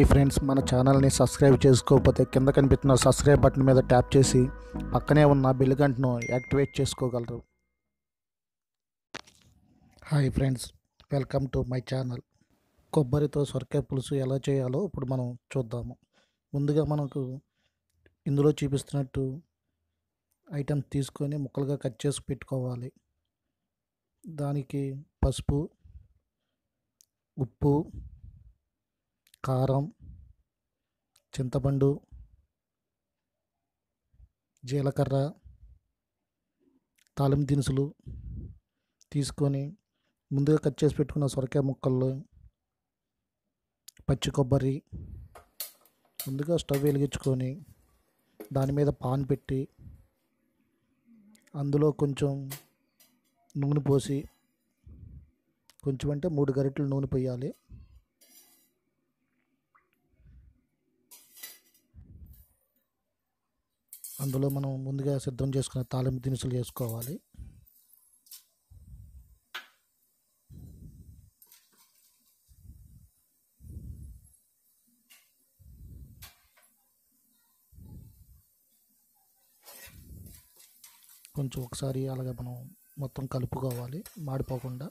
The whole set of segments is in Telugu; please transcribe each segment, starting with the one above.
హాయ్ ఫ్రెండ్స్, మన ఛానల్ని సబ్స్క్రైబ్ చేసుకోకపోతే కింద కనిపిస్తున్న సబ్స్క్రైబ్ బటన్ మీద ట్యాప్ చేసి పక్కనే ఉన్న బెల్ గంటను యాక్టివేట్ చేసుకోగలరు. Hi friends, welcome to my channel. కొబ్బరితో సొరకాయ పులుసు ఎలా చేయాలో ఇప్పుడు మనం చూద్దాము. ముందుగా మనకు ఇందులో చూపిస్తున్నట్టు ఐటమ్స్ తీసుకొని ముక్కలుగా కట్ చేసి పెట్టుకోవాలి. దానికి పసుపు, ఉప్పు, కారం, చింతపండు, జీలకర్ర, తాలింపు దినుసులు తీసుకొని ముందుగా కట్ చేసి పెట్టుకున్న సొరకాయ ముక్కల్లో పచ్చి కొబ్బరి ముందుగా స్టవ్ వెలిగించుకొని దాని మీద పాన్ పెట్టి అందులో కొంచెం నూనె పోసి, కొంచెం అంటే 3 గరిటెలు నూనె పోయాలి. అందులో మనం ముందుగా సిద్ధం చేసుకున్న తాలింపు దినుసులు వేసుకోవాలి. కొంచెం ఒకసారి అలాగే మనం మొత్తం కలుపుకోవాలి మాడిపోకుండా.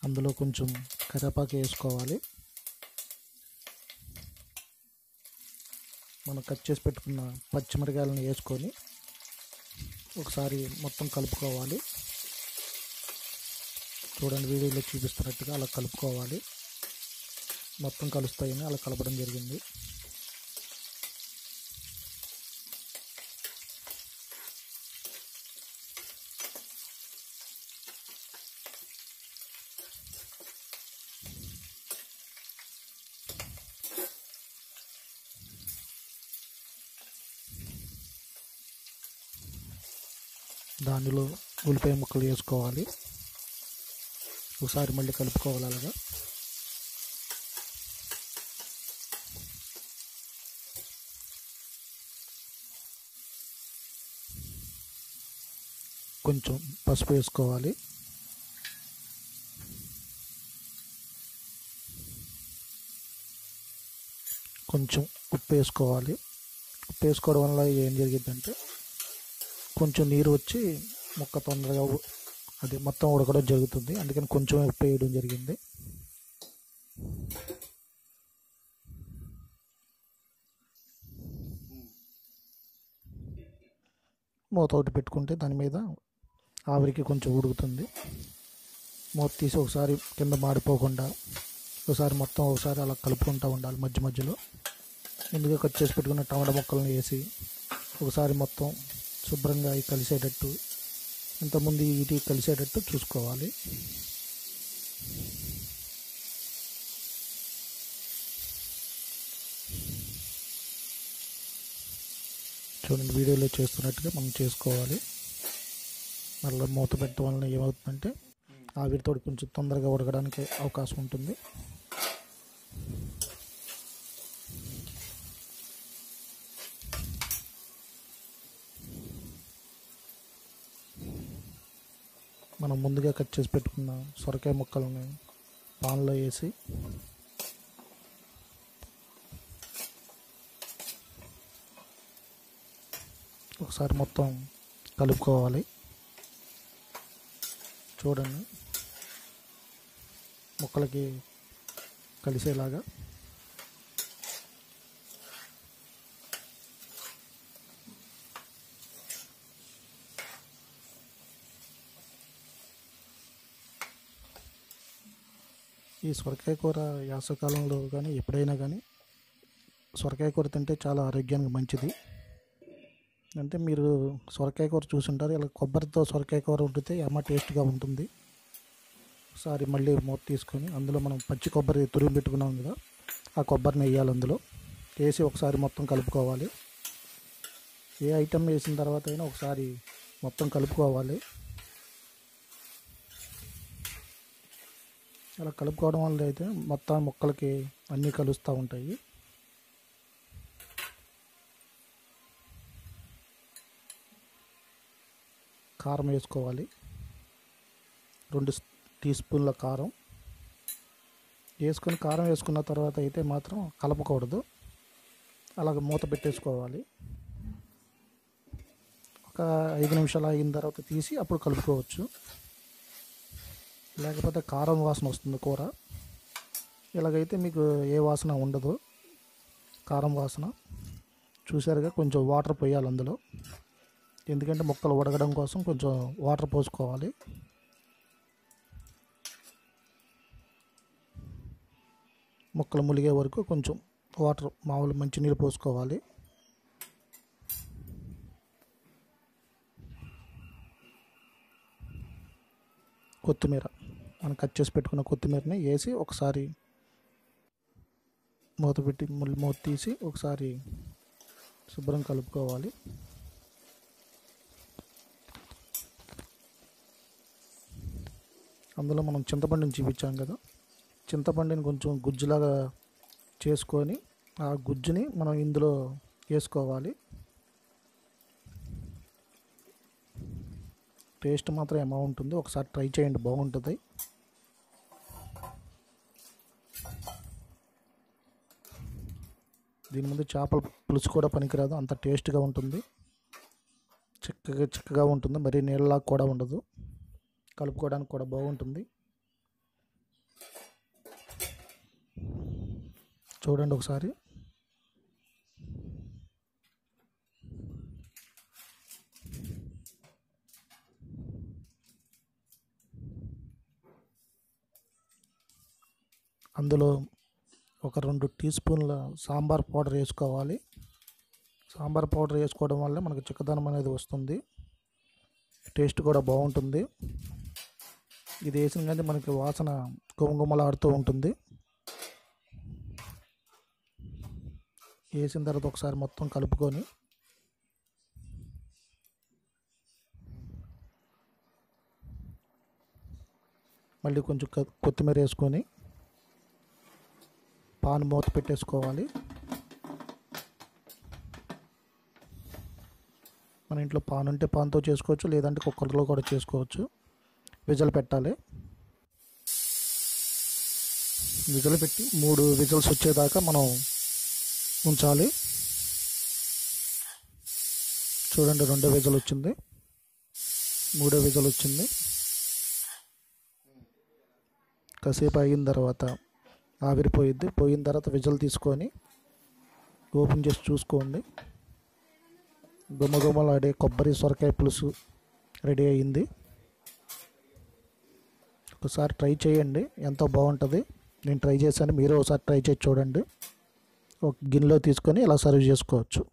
అందులో కొంచెం కరివేపాకు వేసుకోవాలి. మనం కట్ చేసి పెట్టుకున్న పచ్చిమిరకాయలను వేసుకొని ఒకసారి మొత్తం కలుపుకోవాలి. చూడండి, వీడియోలో చూపిస్తున్నట్టుగా అలా కలుపుకోవాలి. మొత్తం కలుస్తాయని అలా కలపడం జరిగింది. దానిలో ఉల్లిపాయ ముక్కలు వేసుకోవాలి. ఒకసారి మళ్ళీ కలుపుకోవాలి. అలాగా కొంచెం పసుపు వేసుకోవాలి. కొంచెం ఉప్పు వేసుకోవాలి. ఉప్పు వేసుకోవడం వల్ల ఏం జరిగిందంటే కొంచెం నీరు వచ్చి ముక్క తొందరగా అది మొత్తం ఉడకడం జరుగుతుంది. అందుకని కొంచెం ఉప్పు వేయడం జరిగింది. మూత ఒకటి పెట్టుకుంటే దాని మీద ఆవిరికి కొంచెం ఉడుకుతుంది. మూత తీసి ఒకసారి కింద మాడిపోకుండా ఒకసారి అలా కలుపుకుంటూ ఉండాలి. మధ్య మధ్యలో ముందుగా కట్ చేసి పెట్టుకున్న టమాటా ముక్కలను వేసి ఒకసారి మొత్తం శుభ్రంగా అవి కలిసేటట్టు, ఇంతకుముందు వీటి కలిసేటట్టు చూసుకోవాలి. చూడండి, వీడియోలో చేస్తున్నట్టుగా మనం చేసుకోవాలి. మళ్ళీ మూత పెట్టడం వలన ఏమవుతుందంటే ఆవిరితో కొంచెం తొందరగా ఉడకడానికి అవకాశం ఉంటుంది. మనం ముందుగా కట్ చేసి పెట్టుకున్న సొరకాయ ముక్కలను పాన్లో వేసి ఒకసారి మొత్తం కలుపుకోవాలి. చూడండి, ముక్కలకి కలిసేలాగా. ఈ సొరకాయ కూర వేసవికాలంలో కానీ ఎప్పుడైనా కానీ సొరకాయ కూర తింటే చాలా ఆరోగ్యానికి మంచిది. అంటే మీరు సొరకాయ కూర చూసుంటారు, ఇలా కొబ్బరితో సొరకాయ కూర వండితే టేస్ట్గా ఉంటుంది. ఒకసారి మళ్ళీ మూత తీసుకొని అందులో మనం పచ్చి కొబ్బరి తురిమి పెట్టుకున్నాం కదా, ఆ కొబ్బరిని వేయాలి. అందులో వేసి ఒకసారి మొత్తం కలుపుకోవాలి. ఏ ఐటమ్ వేసిన తర్వాత అయినా ఒకసారి మొత్తం కలుపుకోవాలి. అలా కలుపుకోవడం వల్ల అయితే మొత్తం ముక్కలకి అన్నీ కలుస్తూ ఉంటాయి. కారం వేసుకోవాలి. 2 టీ స్పూన్ల కారం వేసుకొని, కారం వేసుకున్న తర్వాత అయితే మాత్రం కలపకూడదు, అలాగే మూత పెట్టేసుకోవాలి. ఒక 5 నిమిషాలు అయిన తర్వాత తీసి అప్పుడు కలుపుకోవచ్చు, లేకపోతే కారం వాసన వస్తుంది కూర. ఇలాగైతే మీకు ఏ వాసన ఉండదు, కారం వాసన. చూసారుగా, కొంచెం వాటర్ పోయాలి అందులో, ఎందుకంటే ముక్కలు ఉడకడం కోసం కొంచెం వాటర్ పోసుకోవాలి. ముక్కలు ములిగే వరకు కొంచెం వాటర్, మామూలు మంచినీళ్ళు పోసుకోవాలి. కొత్తిమీర, మనం కట్ చేసి పెట్టుకున్న కొత్తిమీరని వేసి ఒకసారి మూత పెట్టి, మూత తీసి ఒకసారి శుభ్రం కలుపుకోవాలి. అందులో మనం చింతపండుని చూపించాం కదా, చింతపండుని కొంచెం గుజ్జులాగా చేసుకొని ఆ గుజ్జుని మనం ఇందులో వేసుకోవాలి. టేస్ట్ మాత్రం ఏమవుంటుంది, ఒకసారి ట్రై చేయండి, బాగుంటుంది. దీని ముందు చేపల పులుసు కూడా పనికిరాదు, అంత టేస్ట్గా ఉంటుంది, చిక్కగా ఉంటుంది, మరి నీళ్ళలాగా కూడా ఉండదు, కలుపుకోవడానికి కూడా బాగుంటుంది. చూడండి ఒకసారి. అందులో ఒక 2 టీ స్పూన్ల సాంబార్ పౌడర్ వేసుకోవాలి. సాంబార్ పౌడర్ వేసుకోవడం వల్ల మనకు చిక్కదనం అనేది వస్తుంది, టేస్ట్ కూడా బాగుంటుంది. ఇది వేసిన కానీ మనకి వాసన గుమగుమలాడుతూ ఉంటుంది. వేసిన తర్వాత ఒకసారి మొత్తం కలుపుకొని మళ్ళీ కొంచెం కొత్తిమీర వేసుకొని పాన్ మూత పెట్టేసుకోవాలి. మన ఇంట్లో పాన్ ఉంటే పాన్తో చేసుకోవచ్చు, లేదంటే కుక్కర్లో కూడా చేసుకోవచ్చు. విజిల్ పెట్టాలి. విజిల్ పెట్టి 3 విజిల్స్ వచ్చేదాకా మనం ఉంచాలి. చూడండి, 2వ విజిల్ వచ్చింది, 3వ విజిల్ వచ్చింది. కాసేపు అయిన తర్వాత ఆవిరిపోయిద్ది. పోయిన తర్వాత విజిల్ తీసుకొని ఓపెన్ చేసి చూసుకోండి. గుమగుమలాడే కొబ్బరి సొరకాయ పులుసు రెడీ అయ్యింది. ఒకసారి ట్రై చేయండి, ఎంతో బాగుంటుంది. నేను ట్రై చేశాను, మీరు ఒకసారి ట్రై చేసి చూడండి. ఒక గిన్నెలో తీసుకొని ఇలా సర్వ్ చేసుకోవచ్చు.